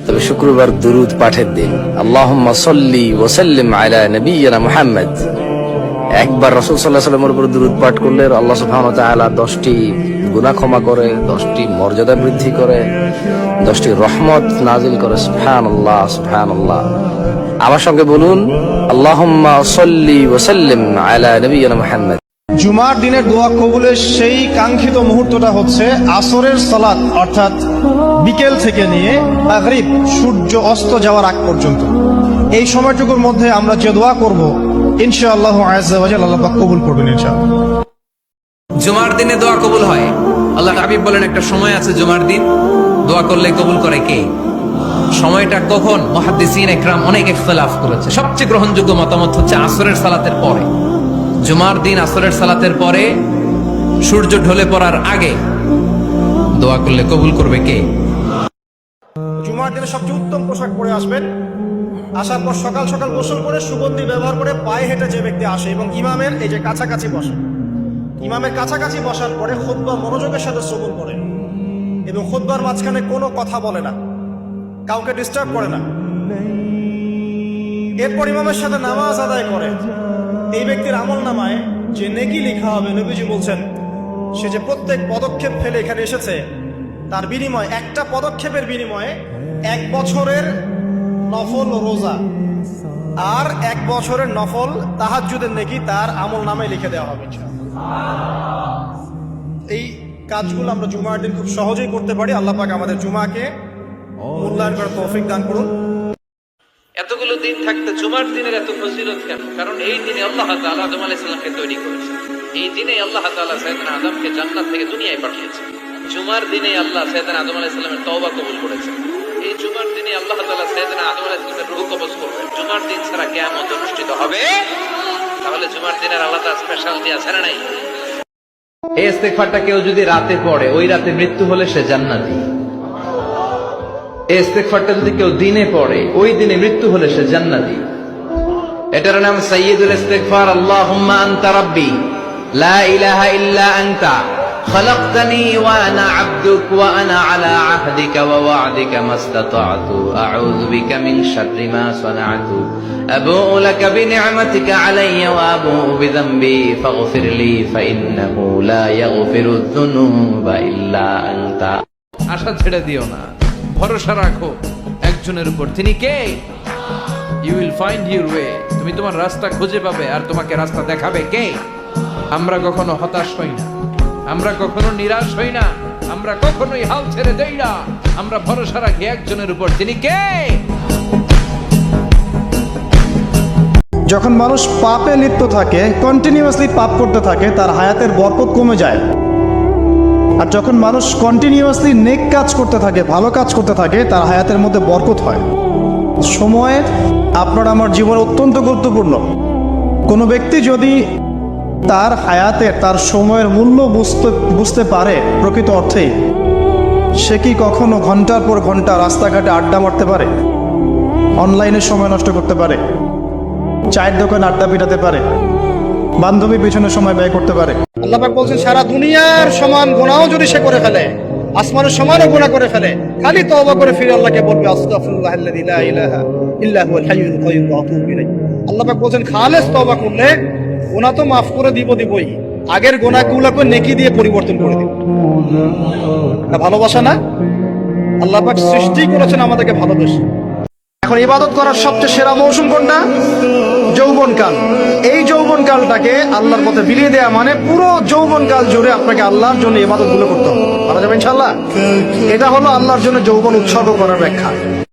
তবে শুক্রবার দুরুদ পাঠের দিন। আল্লাহুম্মা সাল্লি ওয়া সাল্লিম আলা নাবিয়িনা মুহাম্মদ। একবার রাসূল সাল্লাল্লাহু আলাইহি ওয়াসাল্লামের উপর দুরুদ পাঠ করলে আল্লাহ সুবহানাহু ওয়া তাআলা 10টি গুনাহ ক্ষমা করে, 10টি মর্যাদা বৃদ্ধি করে, 10টি রহমত নাজিল করে। সুবহানাল্লাহ, সুবহানাল্লাহ। আমার সঙ্গে বলুন, আল্লাহুম্মা সাল্লি ওয়া সাল্লিম আলা নাবিয়িনা মুহাম্মদ। জুমার দিনের দোয়া কবুলের সেই কাঙ্ক্ষিত মুহূর্তটা হচ্ছে আসরের সালাত, অর্থাৎ বিকেল থেকে নিয়ে মাগরিব সূর্য অস্ত যাওয়ার আগ পর্যন্ত। এই সময়টুকুর মধ্যে আমরা যে দোয়া করব ইনশাআল্লাহ আযজা ওয়া জাল্লা আল্লাহ পাক কবুল করবেন ইনশাআল্লাহ। জুমার দিনে দোয়া কবুল হয়। আল্লাহ হাবিব বলেন একটা সময় আছে জুমার দিন দোয়া করলে কবুল করে কে? সময়টা কখন? মুহাদ্দিসিন ইকরাম অনেক ইখতিলাফ করেছে। সবচেয়ে গ্রহণযোগ্য মতামত হচ্ছে আসরের সালাতের পরে। জুমার দিন আসরের সালাতের পরে সূর্য ঢলে পড়ার আগে দোয়া করলে কবুল করবে কে? জুমার দিনে সবচেয়ে উত্তম পোশাক পরে আসবেন। আসার পর সকাল সকাল গোসল করে সুগন্ধি ব্যবহার করে পায়ে হেঁটে যে ব্যক্তি আসে এবং ইমামের এই যে কাছাকাছি বসে, ইমামের কাছাকাছি বসার পরে খুতবা মনোযোগের সাথে শ্রবণ করে এবং খুতবার মাঝখানে কোনো কথা বলে না, কাউকে ডিস্টার্ব করে না। এরপর ইমামের সাথে নামাজ আদায় করে। এই ব্যক্তির আমল নামায় যে নেকি লেখা হবে, নবীজি বলছেন সে যে প্রত্যেক পদক্ষেপ ফেলে এখানে এসেছে তার বিনিময়ে, একটা পদক্ষেপের বিনিময়ে 1 বছরের নফল রোজা আর 1 বছরের নফল তাহাজ্জুদের নেকি তার আমল নামায় লিখে দেওয়া হবে। এই কাজগুলো আমরা জুমার দিন খুব সহজেই করতে পারি। আল্লাহ পাক আমাদের জুমাকে মূল্যায়ন করার তৌফিক দান করুন। এতগুলো দিন থাকতে জুমার দিনের এত ফজিলত কেন? কারণ এই দিনে আল্লাহ তাআলা আদম আলাইহিস সালামকে তৈরি করেছেন। এই দিনে আল্লাহ তাআলা সাইয়েদনা আদমকে জান্নাত থেকে দুনিয়ায় পাঠিয়েছেন। জুমার দিনে আল্লাহ সাইয়েদনা আদম আলাইহিস সালামের তওবা কবুল করেছেন। এই জুমার দিনে আল্লাহ তাআলা সাইয়েদনা আদম আলাইহিস সালামের রূহ কবজ করবেন। জুমার দিন ছাড়া কিয়ামত অনুষ্ঠিত হবে? তাহলে জুমার দিনের আলাদা স্পেশালিটি আছে না নাই? এই ইস্তেগফারটা কেউ যদি রাতে পড়ে, ওই রাতে মৃত্যু হলে সে জান্নাতি। এই ইস্তেগফারটা যদি কেউ দিনে পড়ে, ওই দিনে মৃত্যু হলে সে জান্নাতি। এটার নাম সাইয়্যিদুল ইস্তেগফার। আল্লাহুম্মা আনতা রাব্বি লা ইলাহা ইল্লা আনতা খালাকতানি ওয়া আনা আবদুক ওয়া আনা আলা আহদিকা ওয়া ওয়া'দিকা মাসতাতা'তু আউযু বিকা মিন শাররি মা সানা'তু আবুউ লাকা বিনি'মাতিকা আলাইয়া ওয়া আবুউ বিযামবি ফাগফিরলি ফাইন্নাহু লা ইয়াগফিরুয যুনুবা ইল্লা আনতা। আশা ছেড়ে দিও না, ভরসা রাখো একজনের উপর। তিনি কে? You will find your way. তুমি তোমার রাস্তা খুঁজে পাবে আর তোমাকে রাস্তা দেখাবে কে? আমরা কখনো হতাশ হই না, আমরা কখনো নিরাশ হই না, আমরা কখনোই হাল ছেড়ে দেই না। আমরা ভরসা রাখি একজনের উপর। তিনি কে? যখন মানুষ পাপে লিপ্ত থাকে, কন্টিনিউয়াসলি পাপ করতে থাকে, তার হায়াতের বরকত কমে যায়। আর যখন মানুষ কন্টিনিউয়াসলি নেক কাজ করতে থাকে, ভালো কাজ করতে থাকে, তার হায়াতের মধ্যে বরকত হয়। সময় আপনার আমার জীবনে অত্যন্ত গুরুত্বপূর্ণ। কোনো ব্যক্তি যদি তার হায়াতের, তার সময়ের মূল্য বুঝতে পারে প্রকৃত অর্থেই, সে কি কখনো ঘন্টার পর ঘন্টা রাস্তাঘাটে আড্ডা মারতে পারে? অনলাইনে সময় নষ্ট করতে পারে? চায়ের দোকানে আড্ডা পিটাতে পারে? বান্ধবীর পিছনে সময় ব্যয় করতে পারে? আল্লাহ পাক বলছেন সারা দুনিয়ার সমান গুনাহও যদি সে করে ফেলে, আসমানের সমানও গুনাহ করে ফেলে, খালি তওবা করে ফিরে আল্লাহকে বলবে আস্তাগফিরুল্লাহাল্লাযী লা ইলাহা ইল্লা হুয়াল হাইয়ুল কাইয়্যুম ওয়া আতুবু ইলাইহি। আল্লাহ পাক বলছেন খালেস তওবা করলে গুনাহ তো মাফ করে দিবই, আগের গুনাহগুলোকে নেকি দিয়ে পরিবর্তন করে দিব। এটা ভালোবাসা না? আল্লাহ পাক সৃষ্টি করেছেন আমাদেরকে ভালোবেসে। এখন ইবাদত করার সবচেয়ে সেরা মৌসুম কোনটা? যৌবনকাল। এই যৌবনকালটাকে আল্লাহর পথে বিলিয়ে দেয়া মানে পুরো যৌবনকাল জুড়ে আপনাকে আল্লাহর জন্য ইবাদতগুলো করতে হবে। বলা যাবে ইনশাআল্লাহ? এটা হলো আল্লাহর জন্য যৌবন উৎসর্গ করার ব্যাখ্যা।